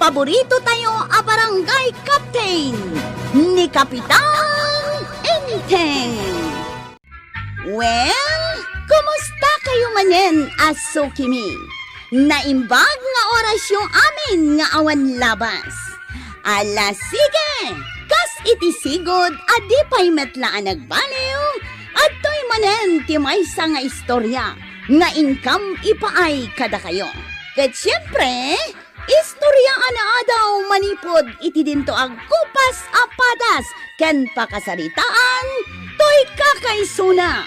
paborito tayo a barangay captain ni Kapitan Enteng. Well, kumusta kayo manen, Aso Kimi? Naimbag nga oras yung amin nga awan labas. Ala sige, kas itisigod adi pa'y metlaan nagbaliw at to'y manen ti maysa nga istorya nga income ipaay kada kayo. Kat siyempre, istorya ana daw manipod iti dinto ang kupas apadas ken pakasaritaan to'y kakaisuna.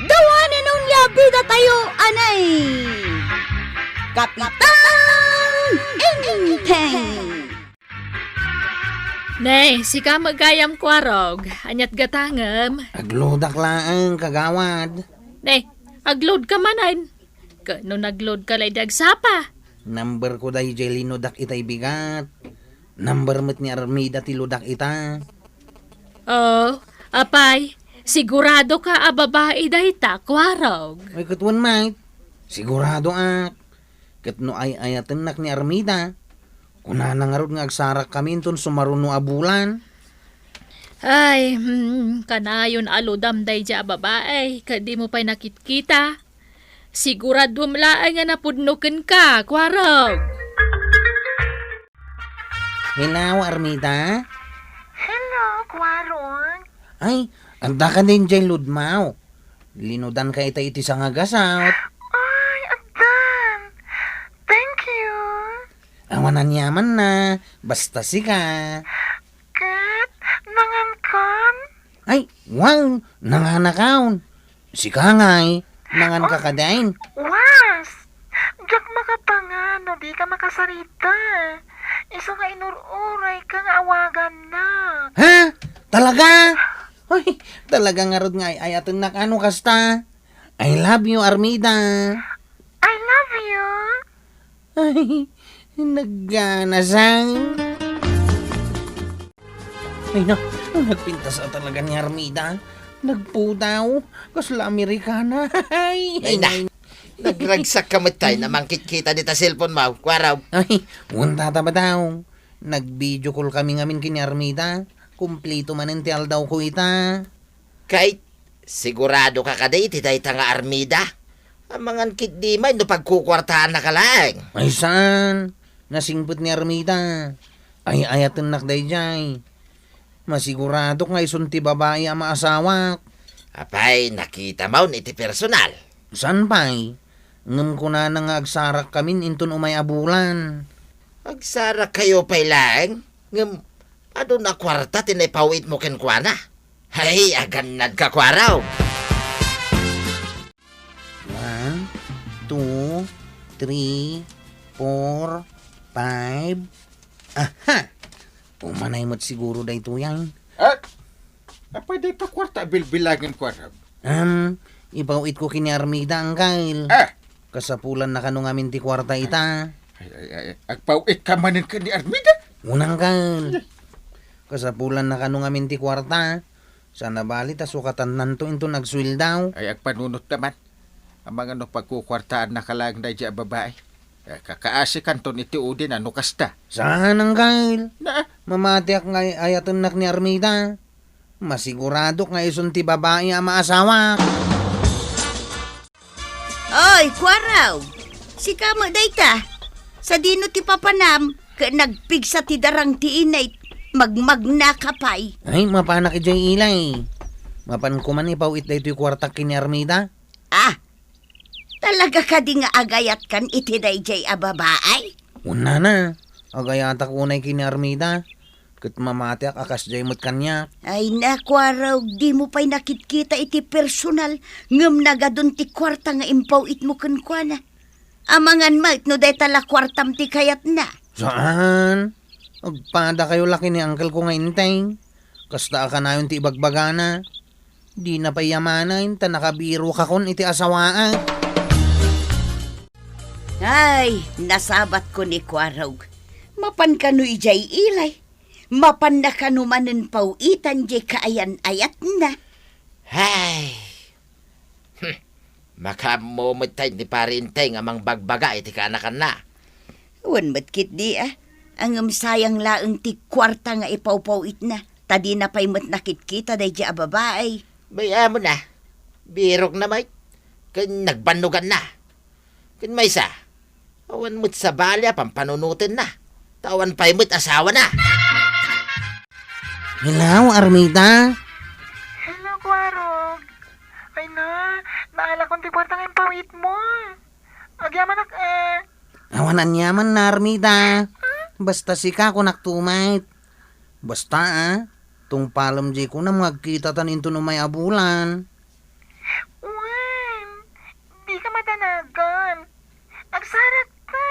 Dawanan nung labida tayo anay. Kapitan Enteng. Nay, sika magayam kwarog. Anyat gatangem. Aglodak laang kagawad. Nay, agload ka manan. Kano nagload ka lay dagsapa? Number ko dahi jay linodak itay bigat. Number met ni Armida ti ludak ita. Oh, apay, sigurado ka babae dahita kwarog. Ay katuan mate. Sigurado ak. Kat no ay ayatan nak ni Armida. Kuna nangarod nga agsarak kami ton sumaruno abulan. Ay, kanayon aludam day ja babae. Kadi mo pa'y nakitkita. Sigurado mlaan nga napudnukin ka, kwarog. Hello, Armida. Hello, Kwarong. Ay, anda ka din dyan ludmaw. Linudan ka ita iti sa ngagasat. Ay, agdan. Thank you. Awanan yaman na. Basta sika. Kat, nangankan. Ay, wow, nanganakaon. Sika ngay, nangan kakadain. Was. Diyak makapangan, no di ka makasarita. Isa nga inururay ka nga awagan na. Ha? Talaga? Ay, talaga nga rod nga ayatan na ano kasta. I love you, Armida. I love you. Ay, nagganasang. Ay na, nagpintas na talaga ni Armida. Nagputaw, kasla Amerikana. Ay Ay na, nagragsak ka matay na mangkit-kita dita cellphone mo, kwaraw. Ay, unta ta ba daw? Nag-video call kami ngamin kini Armida. Kumplito man enti daw ko ita. Kahit sigurado ka kada iti tayo nga Armida. Ang mga kit di may no pagkukwartahan na ka lang. Ay san? Nasingput ni Armida. Ay ayatan nak dayjay. Masigurado nga isunti babae ang maasawak. Apay, nakita mo iti personal. San pa'y? Ngam ko na nga agsarak kamin inton umay abulan. Magsara kayo pa'y lang. Ngam, ano na kwarta tinipawit mo kenkwana? Hay, aganad ka kwaraw. 1, 2, 3, 4, 5. Aha! Umanay mo't siguro da ito yan. Pwede pa kwarta bilbilagin kwarab. Ibawit ko kini Armida ang kail. Kasapulan na kanong amin ti kwarta ita. Agpawit ka manin ka ni Armida. Unang kail. Kasapulan na kanong amin ti kwarta. Sana bali ta sukatan nanto into nagswil daw. Ay agpanunot naman. Ang mga no pagkukwartaan na kalang na dya babae. Kakaasikan ton iti udin ano kasta. Saan ang kail? Na, Mamatiak nga ayatan nak ni Armida. Masigurado nga isunti babae ang maasawa. Oy, kwaraw. Si kamo dayta. Sa dino ti papanam, ka nagpigsa ti darang ti inay, magmagna kapay. Ay, mapanak ijay ilay. Mapan ko man ipawit da ito'y kwartak kini Armida. Ah, talaga ka di nga agayat kan iti dayjay a babaay? Una na. Agayatak unay kini Armida. Kat mamatiak akas jay mo't kanya. Ay nakwaraw, di mo pa'y nakitkita iti personal, ngam nagadun ti kwarta nga impawit mo kankwana. Amangan mait no day tala kwartam ti kayat na. Saan? Agpada kayo laki ni uncle ko nga intay. Kasta ka na yun ti ibagbagana. Di na pa yamanain, ta nakabiro ka kon iti asawaan. Ay, nasabat ko ni kwaraw. Mapan ka no ijay ilay. Mapan na ka no manen pawitan jay kaayan-ayat na. Hay. Makamumutay ni parintay nga mang bagbaga iti kaanakan na. Wan matkit di ah. Ang sayang laang ti kwarta nga ipawpawit na. Tadi na pa'y nakit kita day di babae. Baya mo na. Birok na may. Kan nagbanugan na. Kan may sa. Awan mo't sa balya, pampanunutin na. Tawan pa'y mo't asawa na. Hello, Armida. Hello, Kwarog. Ay na, naala kong di kwarta ngayong pawit mo. Agyaman Awanan yaman na, Armida. Basta si ka ko naktumait. Basta tung palam di ko na magkita tanin to no may abulan. Wan, di ka matanagan. Agsarat ka.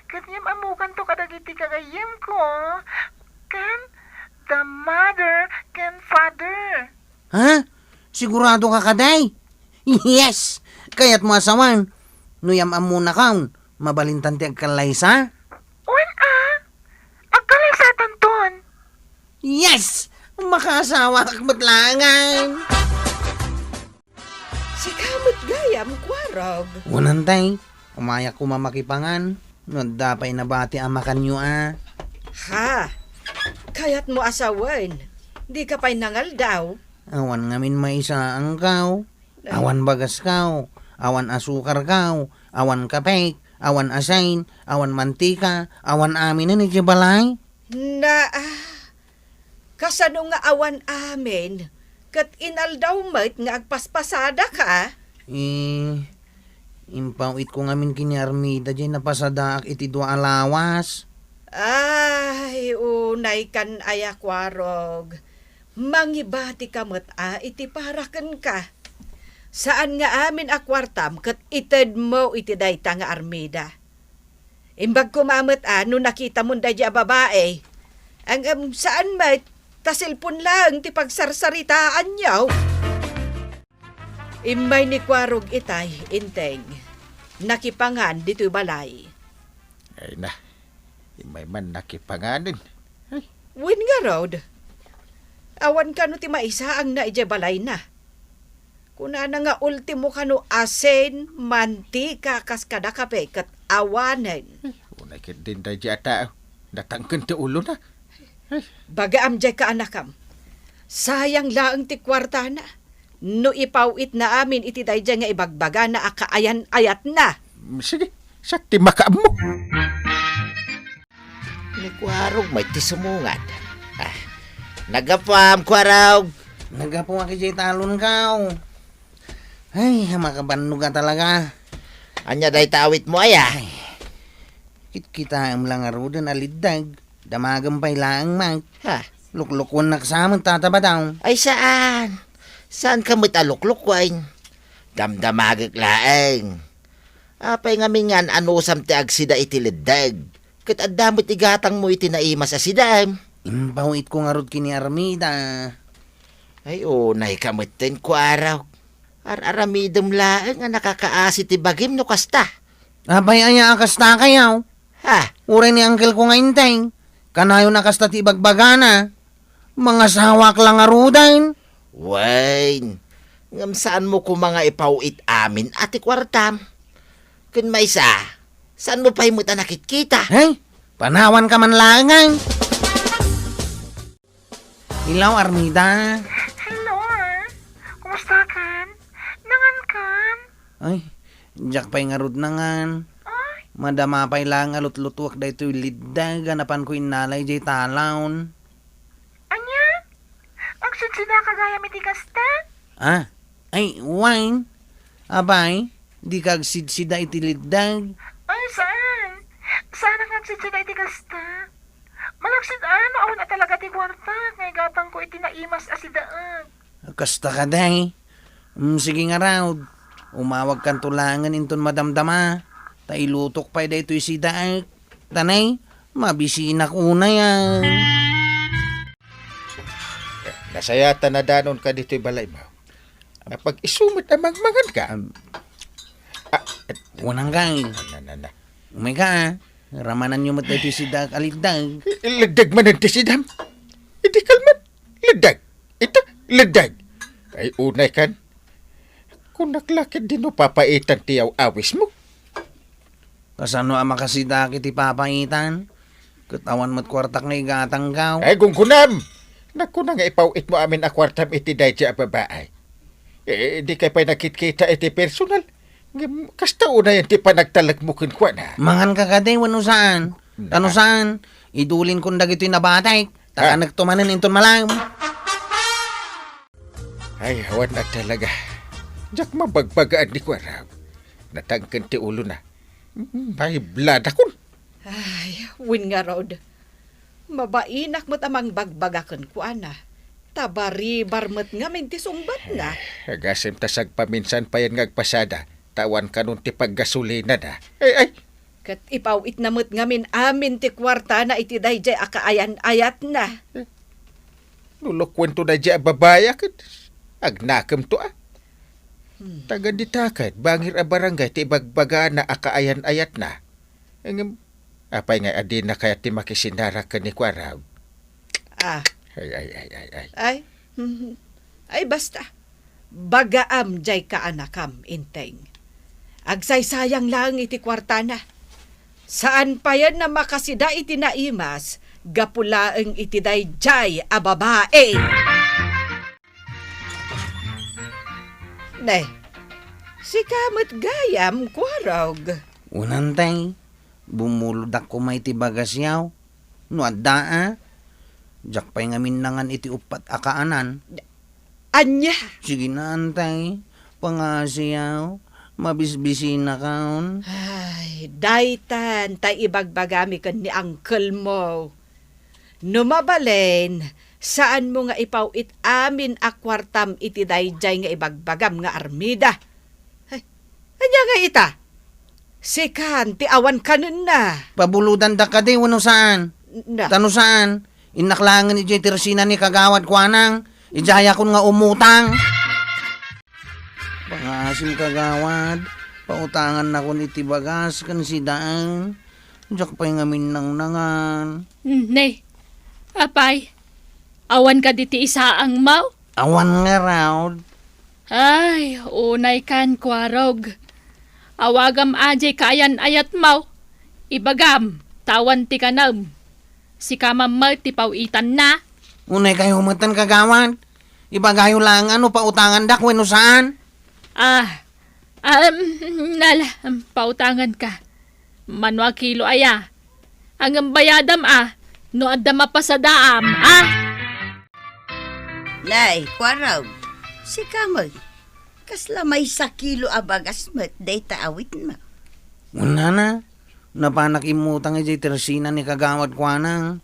Kanyam amukan to kadagiti kagayam ko. Kan, the mother can father. Ha? Sigurado ka kaday? Yes! Kaya't mo asawan. Nuyam amuna kaun. Mabalintan ti agkalaysa? Wan agkalay sa tanton. Yes! Makaasawa kakmatlangan. Si kamot gayam, Kwarog. Unantay, umayak ko mamakipangan. Nagdapay na bati ang makanyo Ha? Kayat mo asawan. Di ka pa'y nangal daw. Awan ngamin may isa ang kaw. Awan bagas kaw. Awan asukar kaw. Awan kapek. Awan asain. Awan mantika. Awan amin na ni balay. Na, kasano nga awan amin? Kat inal daw mat nga agpaspasada ka? Impawit ko ngamin kini Armida dyan napasadaak iti dua alawas. Ay, unay kan aya, Kwarog. Mangibati ka mat iti parakan ka. Saan nga amin akwartam kat ited mo iti dayta nga Armida. Imbag kumamat no nakita mo da babae. Ang saan mat, tasilpon lang ti pagsarsaritaan niyaw. Imay ni Kwarog itay, inteng. Nakipangan dito'y balay. Ay na, may man nakipanganin. Win nga, Rod. Awan ka no ti maisa ang naidya balay na. Kuna na nga ultimo ka no asen, mantika, kaskada kape, kat awanan. Unay ka din da ata. Natangkan ti ulo na. Baga amjay ka anakam. Sayang laang ti kwarta na. No ipawit na amin iti dayja nga ibagbaga na akaayan-ayat na. Sige, sakti makaam mo. Ni Kwarog may tisumungan. Nagapam, Kwarog. Nagapo nga kay talon kaw. Ay, makabannog ka talaga. Anya day tawit mo aya. Kita ang lang arudan alidag. Damagam pa'y laang mag. Ha? Luklukon na kasamang tataba daw. Ay saan? Saan ka mo't alukluk wain? Damdamagak laeng. Apay nga mingan anusam ti agsida iti lidag. Kat adamot igatang mo iti naima sa sidam. Impawit ko nga rod kini Armida. Ay unay kamutin ko araw. Aramidam laeng nga nakakaasi ti bagim no kasta. Abay aya akasta kayaw. Ha? Uray ni uncle ko nga inteng. Kanayo nakasta ti bagbagana. Mga sawak lang arudan. Wain. Ngam saan mo ko mga ipawit amin ati kwartam? Kun may saan mo pa'y muta nakit-kita? Hey, panawan ka man langan. Ilaw Armida. Hello, kumusta kan? Nangan kan? Ay, jak pa'y nga rod nangan. Madama pa'y lang alutlutuak da ito'y lidag. Ganapan ko inalay jay talawon. Anya? Ang sinsina kagaya miti kasta? Ay, wine. Abay, di kag sidsida iti lidag. Ay, saan? Saan ang nagsinsina iti kasta? Malaksid awan na talaga ti kwarta. Ngay gatang ko iti naimas asidaan. Kasta ka day. Sige nga raw. Umawag kan tulangan inton madamdama. Tailutok pa'y da ito'y sidaak. Tanay, mabisina ko na yan. Nasayata na danon ka dito'y balay mo. Napag isumit na magmangan ka. Unang gang. Na. Umay ka Ramanan nyo mat da ito'y sidaak alidag. Ladag man ang tisidam. Hindi kalman. Ladag. Ito, ladag. Ay unay kan. Kung naklakid din o papaitan tiyaw awis mo. Kasano ang makasidaak iti papaitan? Katawan mo't kwartak nga igatang kaw. Ay, gunggunam! Naku na nga ipawit mo amin a kwartam iti dayja a babae. Di kay pa nakikita iti personal. Kasta una yan ti panagtalag mo kwa na. Mangan ka kade, wano saan? Tano saan? Idulin kong dagito'y nabatay. Taka nagtumanan inton malam. Ay, hawan na talaga. Diyak mabagbagaan di kwaraw. Natangkan ti ulo na. May blada kun. Ay, win nga rod. Mabainak mo't amang bagbagakan ko, ana. Tabari barmet nga minti sungbat na. Agasim tasag paminsan pa yan ngagpasada. Tawan ka nun ti paggasolina na. Ay! Kat ipawit na mo't ngamin amin ti kwarta na iti dayjay akaayan-ayat na. Nulukwento na dya babaya kat. Agnakam to ah. Taga ditakad, bangir a barangay ti bagbaga na akaayan-ayat na. Apay nga adin na kaya ti makisinara ka ni kwaraw. Ah, Ay. ay basta. Bagaam jay ka anakam inteng. Agsaysayang lang iti kwarta na. Saan pa yan na makasida iti naimas, gapulaeng iti dayjay a babae. Nay, si kamot gayam kwarog. Unantay, bumuludak ko may tibagas yaw. No adda Diyak pa'y ngamin nangan iti upat akaanan. Anya? Sige na antay, pangasiyaw, mabisbisi na kaon. Ay, daytan, tay ibagbagami kan ni uncle mo. Numabalen, saan mo nga ipawit amin a kwartam iti dayjay nga ibagbagam nga armida? Ay, anya nga ita? Sikan, ti awan kanon na. Pabuludan da ka di, wano saan? Na, Tano saan? Inaklangan ni Jay Teresina ni kagawad ko anang. Ijaya kun nga umutang. Pangasim kagawad. Pautangan na ko ni tibagas kan si Daang. Diyak pa'y ngamin nang nangan. Nay, apay, awan ka diti isa ang mau? Awan nga raw. Ay, unay kan kwarog. Awagam ajay kaayan ayat mau. Ibagam, tawan ti kanam. Si kamamay ti pawitan na. Unay kayo humatan kagawad. Ibagayo lang ano pautangan dak wano saan. Pautangan ka. Manwa kilo aya. Ang bayadam no adda mapasadaam Nay, kwarog. Si kamoy. Kasla may sa kilo abagas met day taawit mo. Una na. Napanakimutang ijay Teresina ni kagawad ko anang.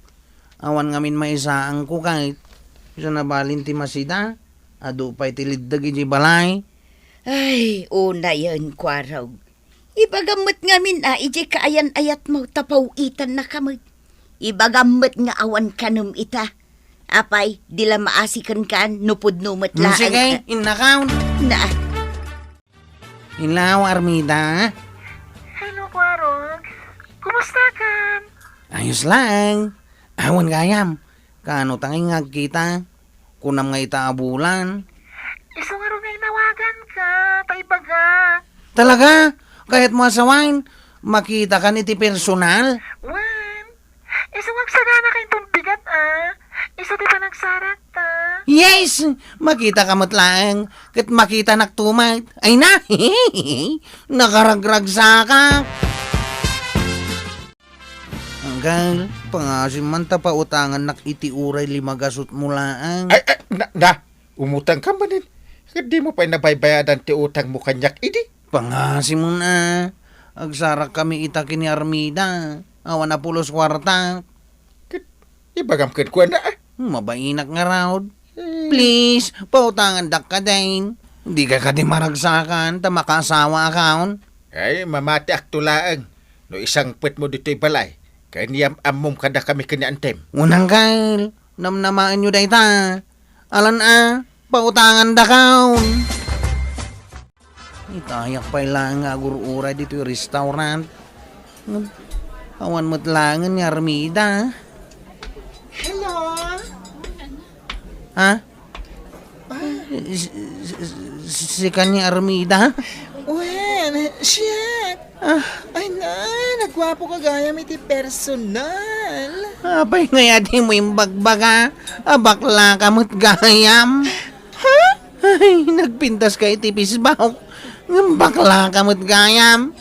Awan ngamin maisaang ko kahit. Isa na balin ti masida. Ado pa'y tiliddag ijay balay. Ay, una yan, kwarog. Ibagamot ngamin ijay kaayan-ayat mo tapawitan na kamot. Ibagamot nga awan kanum ita. Apay, dila maasikan kan, nupod-numot lang. Sige, inakaw. Na, Ilaw, Armida. Hello, Kwarog. Kumusta kan? Ayos lang. Awan gayam. Kano tanging ngagkita. Kunam nga itaabulan. Iso nga rin nga inawagan ka, taibaga. Talaga? Kahit mo asawain, makita ka ni ti personal. Wan, iso nga sagana kayong tumbigat Iso di pa nagsarat Yes! Makita ka matlaang. Kat makita naktumat. Ay na! Nakaragrag sa ka. Anggal, pangasim man ta pautangan nakiti uray limagasot mulaang. Ay, umutang ka manin. Hindi mo pa nabaybayadan ti utang mo kanyak idi. Pangasim mo na. Agsarak kami itaki ni Armida. Awan na pulos kwarta. Ibagam kan kuha na Mabainak nga raw. Please, pautangan dak ka din. Hindi ka di maragsakan, ta makasawa akaon. Ay, mamati aktulaang. No isang pwet mo dito'y balay. Kaya niyam amom kada kami kanyaantem. Unang kail, namnamaan nyo day ta. Alan pautangan dakaon. Itayak pa lang nga gurura dito yung restaurant. Awan mo't langan ni Armida. Hello? Ha? Si kanya Armida? Wen, shit! Ay na, nagwapo ka gaya may ti personal. Apay nga di mo yung bagbaga. Bakla ka mo't gayam. Ha? Ay, nagpintas kay tipis baw. Bakla ka mo't gayam.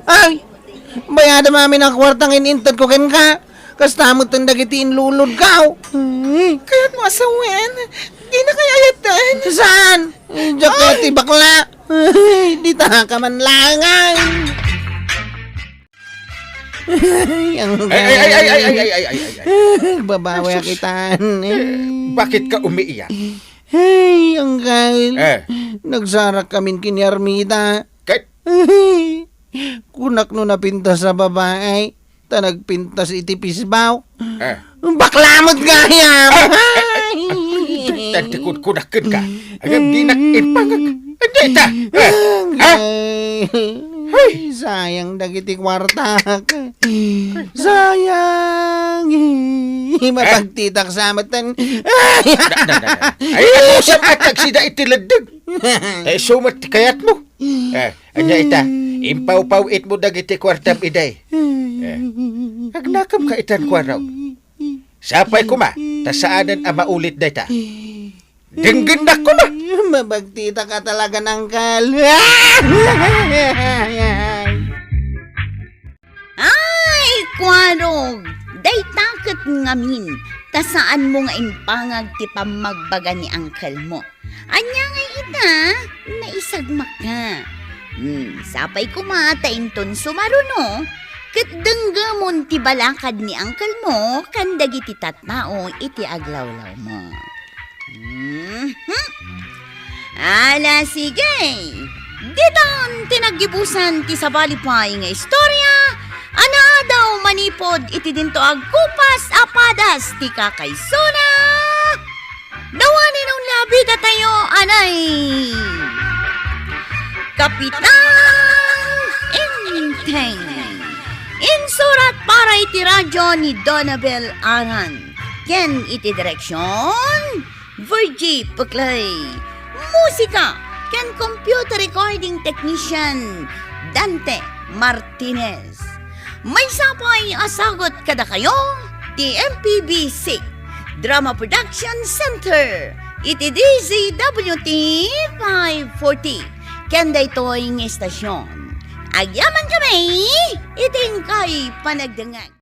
Ay, bayada mami ng kwartang inintad ko ken ka. Kastamot ang dagitiin lulod ka. Kaya't mo asawen. Di na kaya ayatan. Saan? Jaketi bakla. Ay, di ta ka man langan. Ang Ay. babawi kita. Bakit ka umiiyak? Hey, Uncle. Eh, Nagsarak kami kini Armida. kahit Hey, kunak no napinta sa babae. Ta nagpintas itipis baw. Baklamot gayam. tadi kunakin ka. Agam dinak ipangag. Ano ita? Ay, sayang dagiti kwarta. Sayang. Mapagtitak sa matan. Ay, ano sa matag sida itiladag? Sumat kayat mo. Anya ita, impaw-paw it mo dagiti kwartam iday. Agnakam ka itan kwaraw. Sapay ko ma, tasaanan ang maulit na ita. Dinggin na ko na. Mabagtita ka talaga ng kal. Ay, kwarog! Day takot ngamin, tasaan mo nga impangag ti pamagbaga ni angkel mo. Anya nga ita, naisagmak ka. Sapay kumata inton sumaruno, ket denggamon ti balakad ni angkel mo, kandag iti tatmao iti aglawlaw mo. Ala, sige! Didan tinagibusan ti sabalipay nga istorya, ana daw manipod iti dinto agkupas apadas ti kakaysona. Dawanin ang labi tayo, anay! Kapitan Inteng. Insurat para iti radyo ni Donabel Aran. Ken iti direksyon, Virgie Puklay. Musika, ken computer recording technician, Dante Martinez. May sapay asagot kada kayo, ti MPBC, Drama Production Center, iti DZWT 540. Kenda ito'y ng estasyon. Agyaman kami, iting kay panagdangan.